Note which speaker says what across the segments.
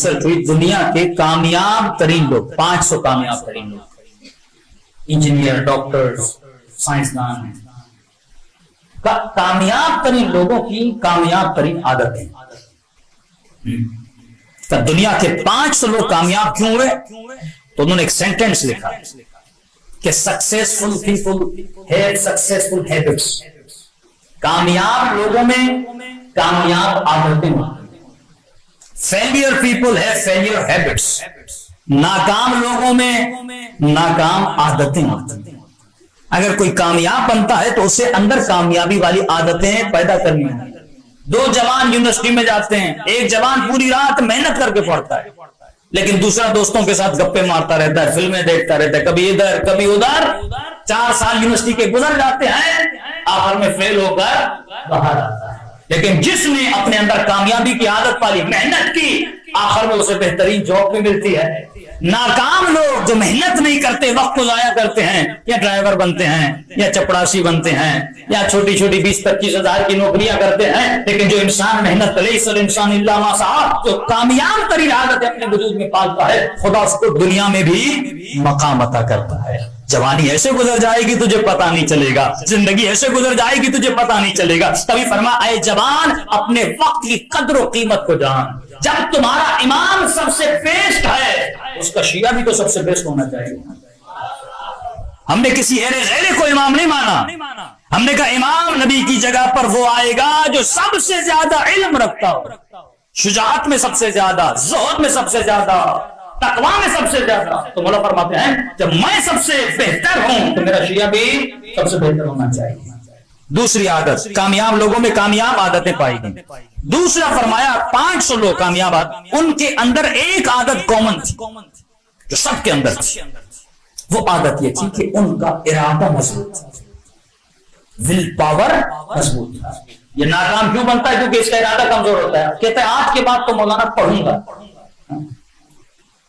Speaker 1: Research ہوئی, دنیا کے کامیاب ترین لوگ, 500 کامیاب ترین لوگ, انجینئر, ڈاکٹر, سائنسدان, کامیاب ترین لوگوں کی کامیاب ترین عادتیں. دنیا کے 500 لوگ کامیاب کیوں ہوئے؟ تو انہوں نے ایک سینٹینس لکھا کہ successful people have successful habits. کامیاب لوگوں میں کامیاب عادتیں, failure people have failure habits. ناکام لوگوں میں ناکام عادتیں ہوتی ہیں. اگر کوئی کامیاب بنتا ہے تو اسے اندر کامیابی والی عادتیں پیدا کرنی ہیں. 2 جوان یونیورسٹی میں جاتے ہیں, ایک جوان پوری رات محنت کر کے پڑھتا ہے, لیکن دوسرا دوستوں کے ساتھ گپے مارتا رہتا ہے, فلمیں دیکھتا رہتا ہے, کبھی ادھر کبھی ادھر. 4 سال یونیورسٹی کے گزر جاتے ہیں, آخر میں فیل ہو کر باہر آتا ہے. لیکن جس نے اپنے اندر کامیابی کی عادت پالی, محنت کی, آخر میں اسے بہترین جاب بھی ملتی ہے. ناکام لوگ جو محنت نہیں کرتے, وقت کو ضائع کرتے ہیں, یا ڈرائیور بنتے ہیں, یا چپڑاسی بنتے ہیں, یا چھوٹی چھوٹی 20-25 ہزار کی نوکریاں کرتے ہیں, لیکن جو انسان محنت لیس الانسان الا ما سعى, جو کامیاب ترین عادت اپنے وجود میں پالتا ہے, خدا اس کو دنیا میں بھی مقام عطا کرتا ہے. جوانی ایسے گزر جائے گی تجھے پتہ نہیں چلے گا, زندگی ایسے گزر جائے گی تجھے پتہ نہیں چلے گا. تبھی فرما, اے جوان اپنے وقت کی قدر و قیمت کو جان. جب تمہارا امام سب سے بیسٹ ہے, اس کا شیعہ بھی تو سب سے بیسٹ ہونا چاہیے. ہم نے کسی ہیرے غیرے کو امام نہیں مانا, ہم نے کہا امام نبی کی جگہ پر وہ آئے گا جو سب سے زیادہ علم رکھتا ہو, شجاعت میں سب سے زیادہ, زہد میں سب سے زیادہ, تقویٰ میں سب سے زیادہ. تو مولا فرماتے ہیں جب میں سب سے بہتر ہوں تو میرا شیعہ بھی سب سے بہتر ہونا چاہیے. دوسری عادت, کامیاب لوگوں میں کامیاب عادتیں پائی گئی. دوسرا فرمایا 500 لوگ کامیاب, ان کے اندر ایک عادت کامن تھی جو سب کے اندر تھی. وہ عادت یہ تھی کہ ان کا ارادہ مضبوط تھا, ول پاور مضبوط تھا. یہ ناکام کیوں بنتا ہے؟ کیونکہ اس کا ارادہ کمزور ہوتا ہے. کہتے ہیں آج کے بعد تو مولانا پڑھوں گا,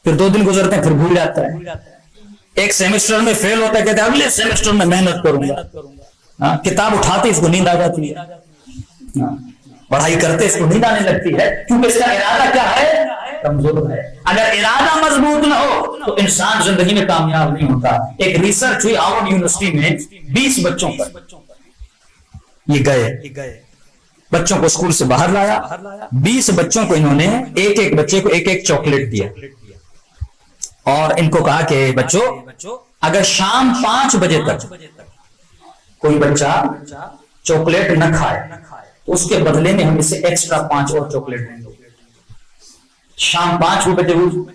Speaker 1: پھر 2 دن گزرتے ہیں, پھر بھول جاتا ہے. ایک سیمسٹر میں فیل ہوتا ہے, کہتے ہیں اگلے سیمسٹر میں محنت کروں گا. کتاب اٹھاتے اس کو نیند آ جاتی ہے, پڑھائی کرتے اس کو نیند آنے لگتی ہے, کیونکہ اس کا ارادہ کیا ہے؟ کمزور ہے. اگر ارادہ مضبوط نہ ہو تو انسان زندگی میں کامیاب نہیں ہوتا. ایک ریسرچ ہوئی ہارورڈ یونیورسٹی میں 20 بچوں پر, یہ گئے بچوں کو اسکول سے باہر لایا, 20 بچوں کو انہوں نے ایک بچے کو ایک چاکلیٹ دیا, اور ان کو کہا کہ بچوں اگر شام 5 بجے تک کوئی بچہ چاکلیٹ نہ کھائے تو اس کے بدلے میں ہم اسے ایکسٹرا 5 اور چاکلیٹ دیں گے. شام 5 بجے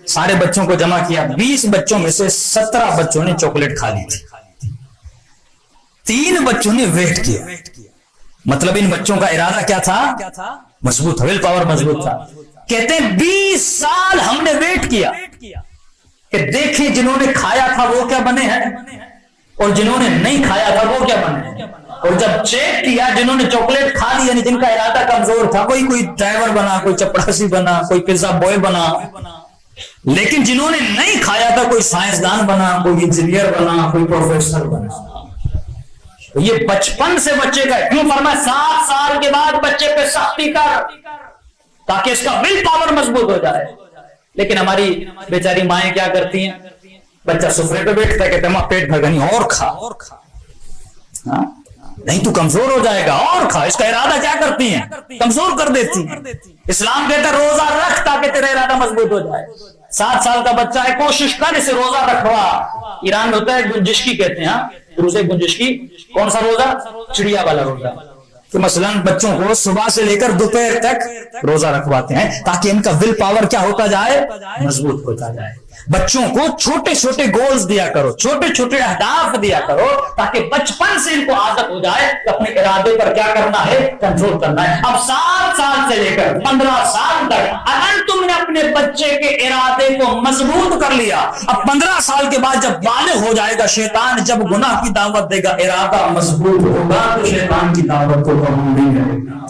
Speaker 1: سارے بچوں کو جمع کیا, 20 بچوں میں سے 17 بچوں نے چاکلیٹ کھا لی تھی, 3 بچوں نے ویٹ کیا. مطلب ان بچوں کا ارادہ کیا تھا؟ مضبوط, ول پاور مضبوط تھا. کہتے ہیں 20 سال ہم نے ویٹ کیا کہ دیکھیں جنہوں نے کھایا تھا وہ کیا بنے ہیں, اور جنہوں نے نہیں کھایا تھا وہ کیا بنے. اور جب چیک کیا, جنہوں نے چاکلیٹ کھا لی یعنی جن کا ارادہ کمزور تھا, کوئی ڈرائیور بنا, کوئی چپڑاسی بنا, کوئی پیزا بوائے بنا, لیکن جنہوں نے نہیں کھایا تھا کوئی سائنسدان بنا, کوئی انجینئر بنا, کوئی پروفیسر بنا. یہ بچپن سے بچے کا, کیوں فرمایا 7 سال کے بعد بچے پہ سختی کر تاکہ اس کا ول پاور مضبوط ہو جائے. لیکن ہماری بیچاری مائیں کیا کرتی ہیں, بچہ سفرے پہ بیٹھتا ہے, کہتے ہیں ماں پیٹ بھر گئی اور کھا, نہیں تو کمزور ہو جائے گا اور کھا. اس کا ارادہ کیا کرتی ہیں؟ کمزور کر دیتی ہیں. اسلام کہتا ہے روزہ رکھ تاکہ تیرا ارادہ مضبوط ہو جائے. 7 سال کا بچہ ہے, کوشش کر اسے روزہ رکھوا. ایران میں ہوتا ہے گنجشکی کہتے ہیں, روزے گنجشکی. کون سا روزہ؟ چڑیا والا روزہ. کہ مثلا بچوں کو صبح سے لے کر دوپہر تک روزہ رکھواتے ہیں تاکہ ان کا ول پاور کیا ہوتا جائے؟ مضبوط ہوتا جائے. بچوں کو چھوٹے چھوٹے گولز دیا کرو, چھوٹے چھوٹے اہداف دیا کرو تاکہ بچپن سے ان کو عادت ہو جائے کہ اپنے ارادے پر کیا کرنا ہے؟ کنٹرول کرنا ہے. اب 7 سال سے لے کر 15 سال تک اگر تم نے اپنے بچے کے ارادے کو مضبوط کر لیا, اب 15 سال کے بعد جب بالغ ہو جائے گا, شیطان جب گناہ کی دعوت دے گا, ارادہ مضبوط ہوگا تو شیطان کی دعوت کو قبول نہیں کرے گا.